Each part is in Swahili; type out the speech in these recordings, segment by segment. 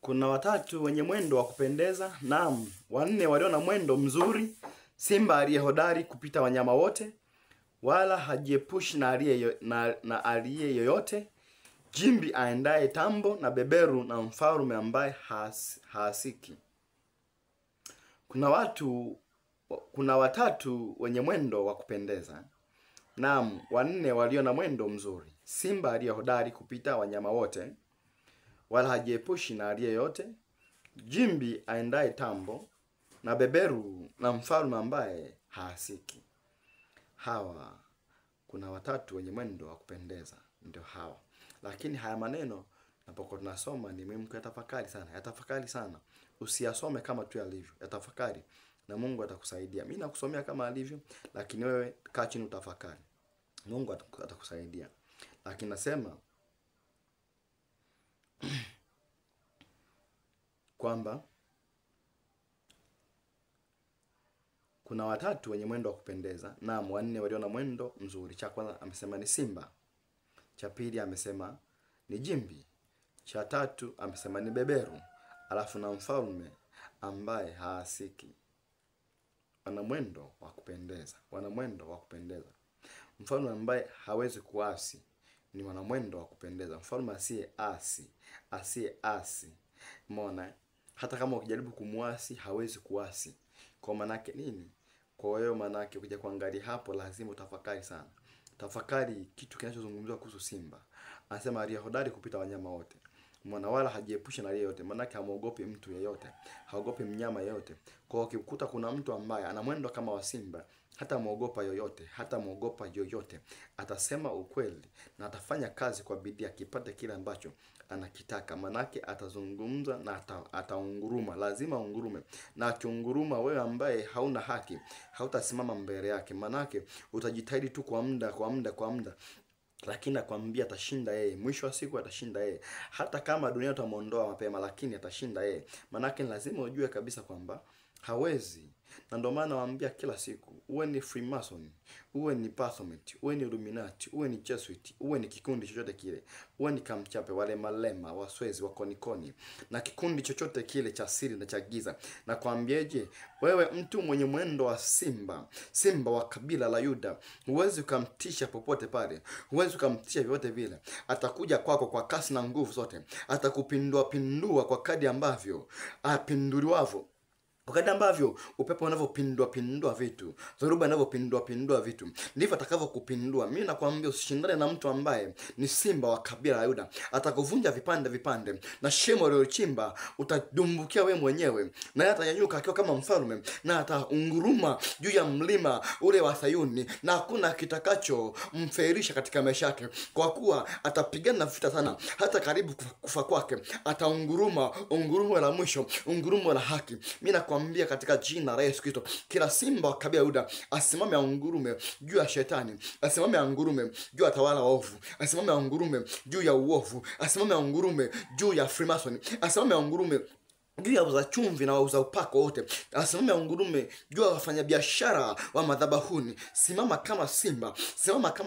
Kuna watatu wenye mwendo wa kupendeza, naam, wanne walio na mwendo mzuri. Simba aliye hodari kupita wanyama wote, wala hajiepushi na aliye yoyote. Jimbi aendaye tambo, na beberu, na mfalme ambaye haasiki. Kuna watatu wenye mwendo wa kupendeza, naam, wanne walio na mwendo mzuri. Simba aliye hodari kupita wanyama wote, wala hajiepushi na aliye yote. Jimbi aendaye tambo, na beberu, na mfalme ambaye haasiki. Hawa, kuna watatu wenye mwendo wa kupendeza, ndio hawa. Lakini haya maneno napokuwa tunasoma ni muhimu kuyatafakari sana. Yatafakari sana. Usiyasome kama tu yalivyo. Yatafakari na Mungu atakusaidia. Mimi nakusomea kama alivyo, lakini wewe kaa chini utafakari. Mungu atakusaidia. Lakini nasema kwamba kuna watatu wenye mwendo wa kupendeza, na wanne walio na mwendo mzuri. Cha kwanza amesema ni simba. Cha pili amesema ni jimbi. Cha tatu amesema ni beberu. Alafu na mfalme ambaye haasiki. Wana mwendo wa kupendeza. Wana mwendo wa kupendeza. Mfalme ambaye hawezi kuasi ni wana mwendo wa kupendeza. Mfalme asiye asi. Umeona? Hata kama ukijaribu kumuasi hawezi kuasi. Kwa manake nini? Kwa hiyo manake ukija kuangalia hapo lazima utafakari sana. Tafakari kitu kinachozungumziwa kuhusu simba. Anasema aliye hodari kupita wanyama wote. Mwana wala hajiepusha na aliye yote. Manake hamuogopi mtu yeyote. Haogopi mnyama yeyote. Kwa hiyo ukikuta kuna mtu ambaye ana mwendo kama wa simba, hata muogopa yoyote, hata muogopa yoyote. Atasema ukweli na atafanya kazi kwa bidii akipate kile ambacho anakitaka. Manake atazungumza na ataunguruma. Lazima ungurume. Na akiunguruma, wewe ambaye hauna haki hautasimama mbele yake. Manake utajitahidi tu kwa muda. Lakini nakwambia atashinda yeye. Mwisho wa siku atashinda yeye. Hata kama dunia utamuondoa mapema, lakini atashinda yeye. Manake lazima ujue kabisa kwamba hawezi. Na ndio maana nawaambia kila siku, uwe ni Freemason, uwe ni Baphomet, uwe ni Illuminati, uwe ni Jesuit, uwe ni kikundi chochote kile, uwe ni Kamchape, wale Malema, Waswezi, Wakonikoni, na kikundi chochote kile cha siri na cha giza. Na kuambieje, wewe mtu mwenye mwendo wa simba, simba wa kabila la Yuda, huwezi ukamtisha popote pale, huwezi ukamtisha vyote vile. Atakuja kwako kwa kasi na nguvu zote. Atakupindua kwa kadi ambavyo apinduliwavyo. Wakati ambavyo upepo unavyopindua vitu, dhoruba inavyopindua vitu, ndivyo atakavyokupindua. Mimi nakwambia usishindane na mtu ambaye ni simba wa kabila la Yuda. Atakuvunja vipande, na shimo alilochimba utadumbukia wewe mwenyewe. Na yeye atanyanyuka akiwa kama mfalme, na ataunguruma juu ya mlima ule wa Sayuni, na hakuna kitakacho mfairisha katika maisha yake, kwa kuwa atapigana vita sana. Hata karibu kufa kwake ungurumo la mwisho, ungurumo la haki. Mimi nakwambia katika jina la Yesu Kristo, kila simba wa kabila Yuda asimame angurume juu ya shetani, asimame angurume juu ya tawala waovu, asimame angurume juu ya uovu, asimame angurume juu ya Freemason, asimame angurume juu ya wauza chumvi na wauza upako wote, asimame angurume juu ya wafanyabiashara wa madhabahuni. Simama kama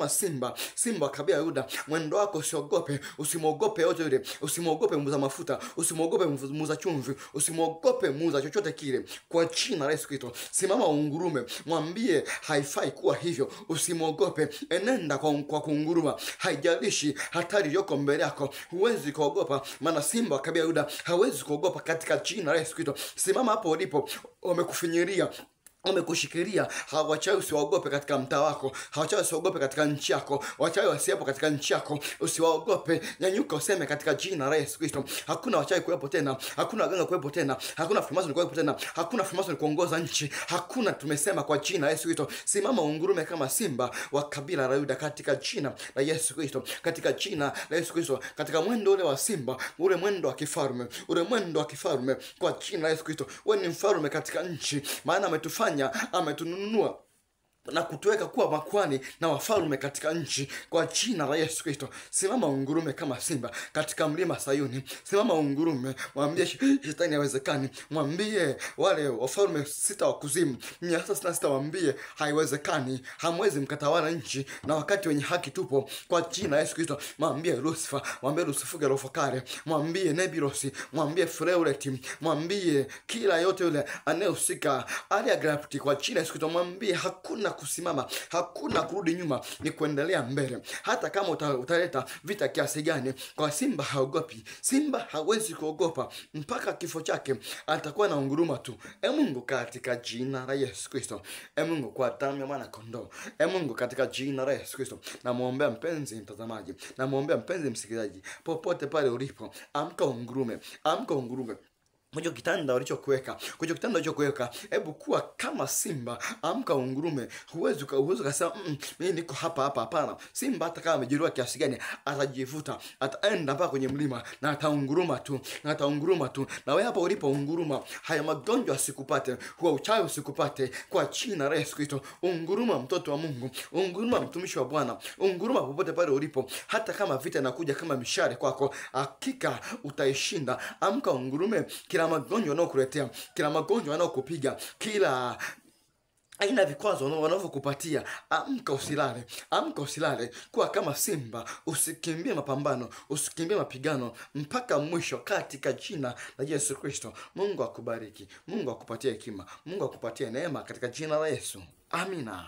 simba, simba wa kabila Yuda. Mwendo wako usiogope, usimwogope yote yule, usimwogope muuza mafuta, usimwogope muuza chumvi, usimwogope muuza chochote kile. Kwa jina la Yesu Kristo, simama ungurume, mwambie haifai kuwa hivyo, usimwogope, enenda kwa kunguruma. Haijalishi hatari iliyoko mbele yako, huwezi kuogopa, maana simba wa kabila Yuda hawezi kuogopa katika jina la Yesu Kristo. Simama hapo ulipo. Wameකුfinyiria, wamekushikilia, hawachawi usiwaogope katika mtaa wako, hawachawi usiwaogope katika nchi yako, wachawi wasiwepo katika nchi yako, usiwaogope. Nyanyuka useme katika jina la Yesu Kristo, hakuna wachawi kuwepo tena, hakuna waganga kuwepo tena, hakuna Freemason kuwepo tena, hakuna Freemason kuongoza nchi, hakuna. Tumesema kwa jina la Yesu Kristo, simama ungurume kama simba wa kabila la Yuda katika jina la Yesu Kristo, katika jina la Yesu Kristo, katika mwendo ule wa simba, ule mwendo wa kifalme, kwa jina la Yesu Kristo. Wewe ni mfalme katika nchi, maana ametununua na kutuweka kuwa makwani na wafalme katika nchi kwa jina la Yesu Kristo. Simama ungurume kama simba katika mlima Sayuni. Simama ungurume, mwambie shetani haiwezekani. Mwambie wale wafalme 6 wa kuzimu, 666, mwambie haiwezekani, hamwezi mkatawala nchi na wakati wenye haki tupo kwa jina la Yesu Kristo. Mwambie Lucifer, mwambie Lucifer Rofakare, mwambie Nebirosi, mwambie Freuleti, mwambie kila yote yule anayehusika Aliagrapti kwa jina la Yesu Kristo. Mwambie hakuna kusimama, hakuna kurudi nyuma, ni kuendelea mbele. Hata kama utaleta vita kiasi gani, kwa simba haogopi. Simba hawezi kuogopa mpaka kifo chake, atakuwa na unguruma tu. Mungu katika jina la Yesu Kristo, Mungu kwa damu ya mwana kondoo, Mungu katika jina la Yesu Kristo, namuombea mpenzi mtazamaji, namuombea mpenzi msikilizaji, popote pale ulipo, amka ungurume, amka ungurume. Kwenye kitanda ulichokuweka, hebu kuwa kama simba, amka ungurume. Huwezi kusema mimi niko hapa hapana. Simba hata kama amejeruhiwa kiasi gani, atajivuta, ataenda mpaka kwenye mlima na ataunguruma tu. Na wewe hapa ulipo unguruma, haya magonjwa sikupate, huwa uchawi usikupate kwa jina la Yesu Kristo. Unguruma mtoto wa Mungu, unguruma mtumishi wa Bwana, unguruma popote pale ulipo. Hata kama vita inakuja kama mishale kwako, hakika utaishinda. Amka ungurume. Kila magonjwa wanaokuletea, kila magonjwa wanaokupiga, kila aina vikwazo wanavyokupatia, amka usilale, kuwa kama simba, usikimbie mapambano, usikimbie mapigano mpaka mwisho katika jina la Yesu Kristo. Mungu akubariki, Mungu akupatie hekima, Mungu akupatie neema katika jina la Yesu. Amina.